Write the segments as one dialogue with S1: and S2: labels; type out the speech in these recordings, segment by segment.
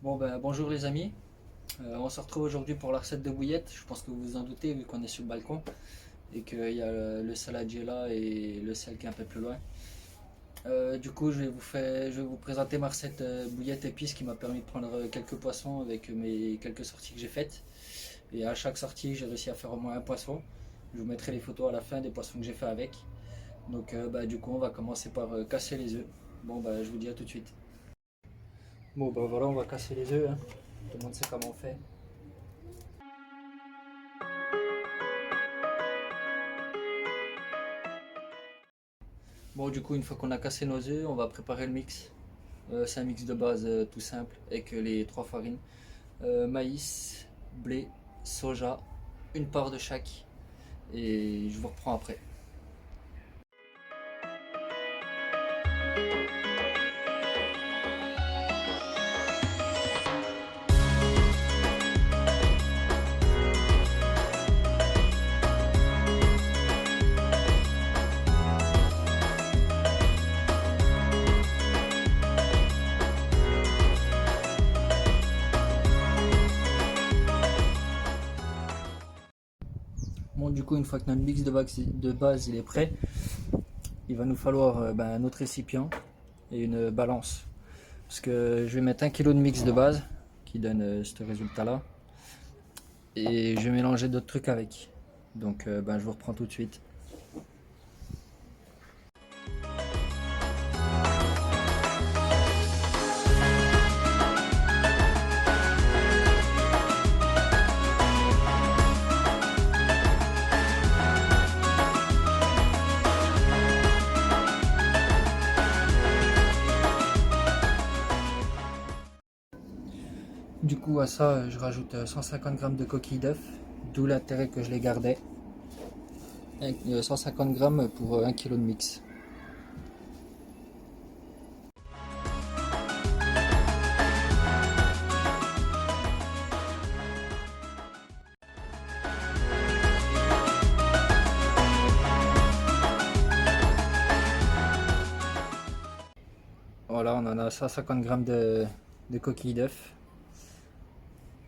S1: Bonjour les amis. On se retrouve aujourd'hui pour la recette de bouillette. Je pense que vous vous en doutez vu qu'on est sur le balcon et qu'il y a le saladier là et le sel qui est un peu plus loin. Du coup, je vais vous présenter ma recette bouillette épice qui m'a permis de prendre quelques poissons avec mes quelques sorties que j'ai faites. Et à chaque sortie, j'ai réussi à faire au moins un poisson. Je vous mettrai les photos à la fin des poissons que j'ai fait avec. Donc, du coup, on va commencer par casser les œufs. Je vous dis à tout de suite. Voilà, on va casser les œufs, hein. Tout le monde sait comment on fait. Du coup, une fois qu'on a cassé nos œufs, on va préparer le mix. C'est un mix de base tout simple avec les trois farines. Maïs, blé, soja, une part de chaque. Et je vous reprends après. Du coup, une fois que notre mix de base il est prêt, il va nous falloir un autre récipient et une balance. Parce que je vais mettre 1 kg de mix de base qui donne ce résultat là. Et je vais mélanger d'autres trucs avec. Donc je vous reprends tout de suite. Du coup à ça je rajoute 150 g de coquilles d'œuf, d'où l'intérêt que je les gardais. 150 g pour 1 kg de mix. Voilà, on en a 150 g de coquilles d'œuf.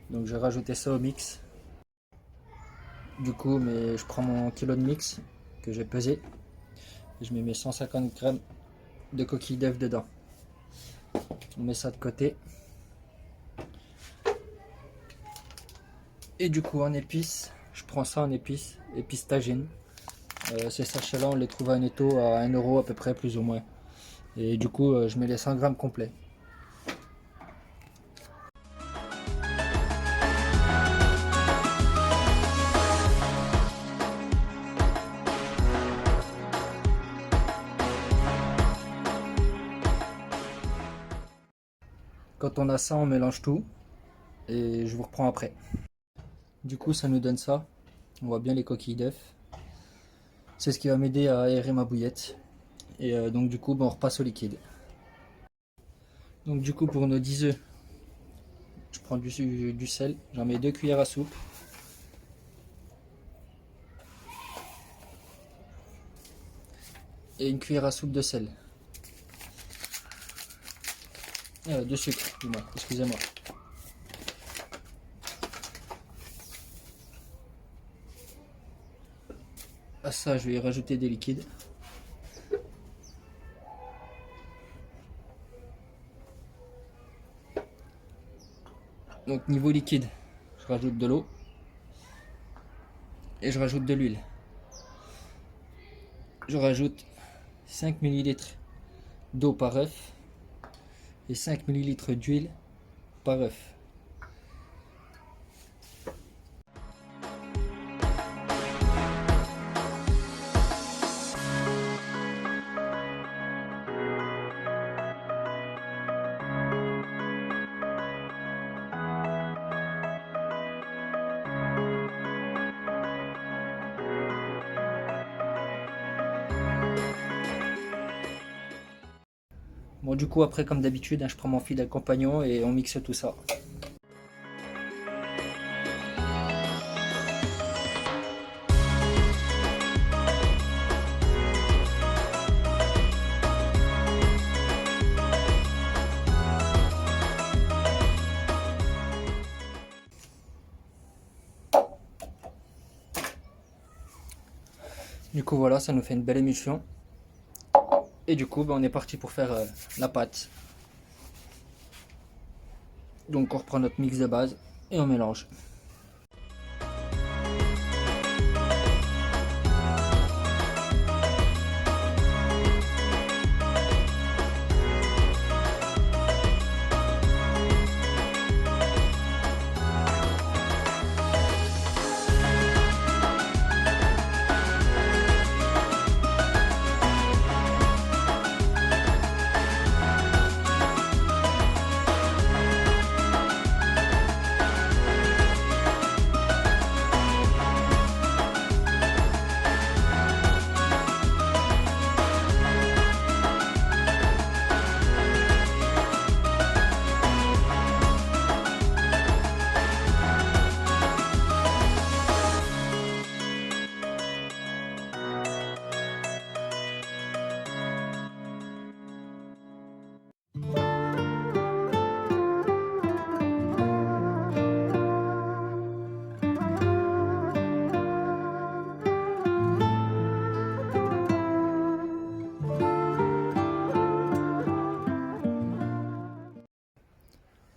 S1: Donc je vais rajouter ça au mix. Du coup, je prends mon kilo de mix que j'ai pesé. Et je mets mes 150 g de coquilles d'œuf dedans. On met ça de côté. Et du coup en épices, je prends ça en épices tagine. Ces sachets là on les trouve à Netto à 1 euro à peu près plus ou moins. Et du coup je mets les 100 g complets. Quand on a ça, on mélange tout et je vous reprends après. Du coup, ça nous donne ça. On voit bien les coquilles d'œuf. C'est ce qui va m'aider à aérer ma bouillette. Et donc du coup, on repasse au liquide. Donc du coup, pour nos 10 œufs, je prends du sel. J'en mets 2 cuillères à soupe. Et une cuillère à soupe de sel. De sucre, dis-moi, excusez-moi. À ça, je vais y rajouter des liquides. Donc niveau liquide, je rajoute de l'eau et je rajoute de l'huile. Je rajoute 5 ml d'eau par œuf et 5 ml d'huile par œuf. Du coup après comme d'habitude, je prends mon fidèle compagnon et on mixe tout ça. Du coup voilà, ça nous fait une belle émulsion. Et du coup on est parti pour faire la pâte. Donc on reprend notre mix de base et on mélange.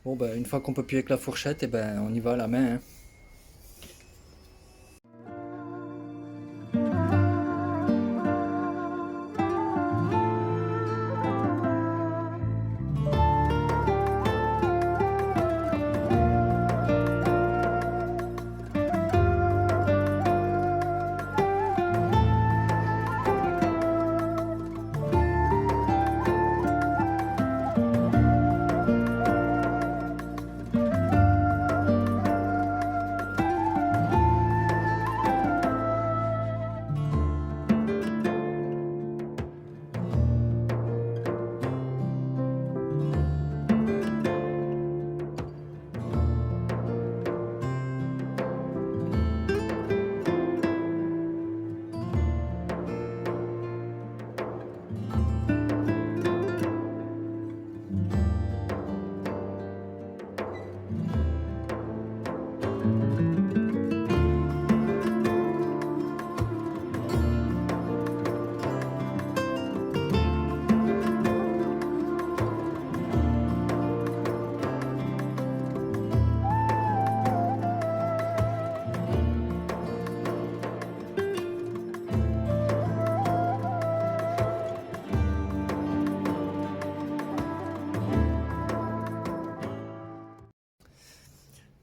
S1: Bon bah une fois qu'on peut plus avec la fourchette, et ben on y va à la main, hein.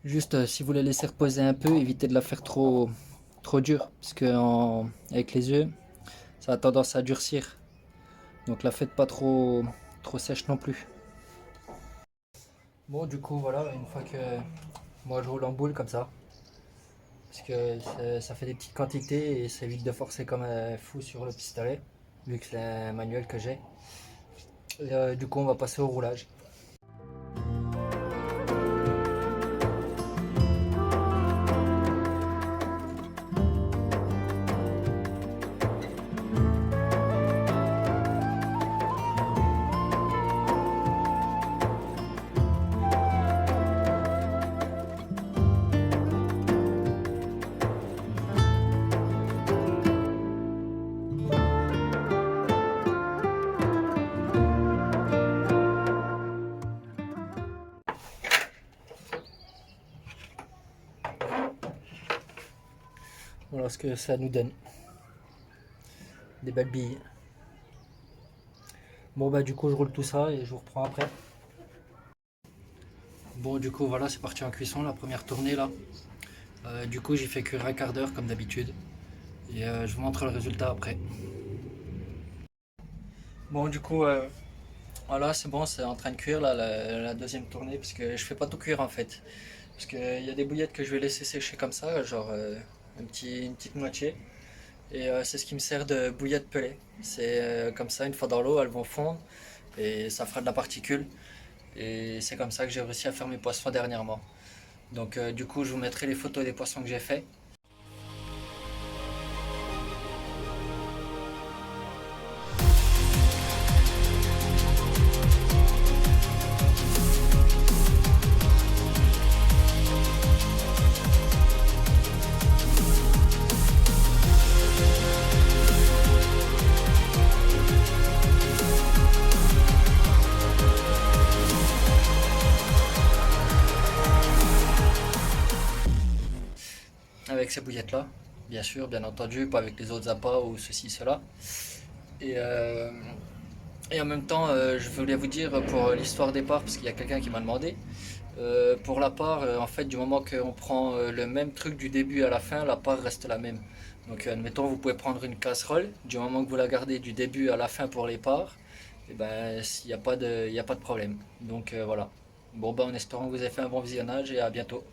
S1: Juste si vous la laissez reposer un peu, évitez de la faire trop dure, parce que avec les œufs, ça a tendance à durcir. Donc la faites pas trop sèche non plus. Bon du coup voilà, une fois que moi je roule en boule comme ça, parce que ça fait des petites quantités et ça évite de forcer comme un fou sur le pistolet, vu que c'est un manuel que j'ai. Du coup on va passer au roulage. Voilà ce que ça nous donne. Des belles billes. Bon bah du coup je roule tout ça et je vous reprends après. Bon du coup voilà, c'est parti en cuisson la première tournée là. Du coup j'ai fait cuire un quart d'heure comme d'habitude. Et je vous montre le résultat après. Bon du coup voilà, c'est bon, c'est en train de cuire là, la deuxième tournée, parce que je fais pas tout cuire en fait. Parce qu'il y a des bouillettes que je vais laisser sécher comme ça, genre une petite moitié. Et c'est ce qui me sert de bouillette pelée. C'est comme ça, une fois dans l'eau, elles vont fondre et ça fera de la particule. Et c'est comme ça que j'ai réussi à faire mes poissons dernièrement. Donc du coup, je vous mettrai les photos des poissons que j'ai fait. avec ces bouillettes-là, bien sûr, bien entendu, pas avec les autres appâts ou ceci, cela. Et, euh, et en même temps, je voulais vous dire pour l'histoire des parts, parce qu'il y a quelqu'un qui m'a demandé. Pour la part, en fait, du moment qu'on prend le même truc du début à la fin, la part reste la même. Donc, admettons, vous pouvez prendre une casserole, du moment que vous la gardez du début à la fin pour les parts, et ben, il n'y a pas de problème. Donc, voilà. Bon, ben, en espérant que vous avez fait un bon visionnage et à bientôt.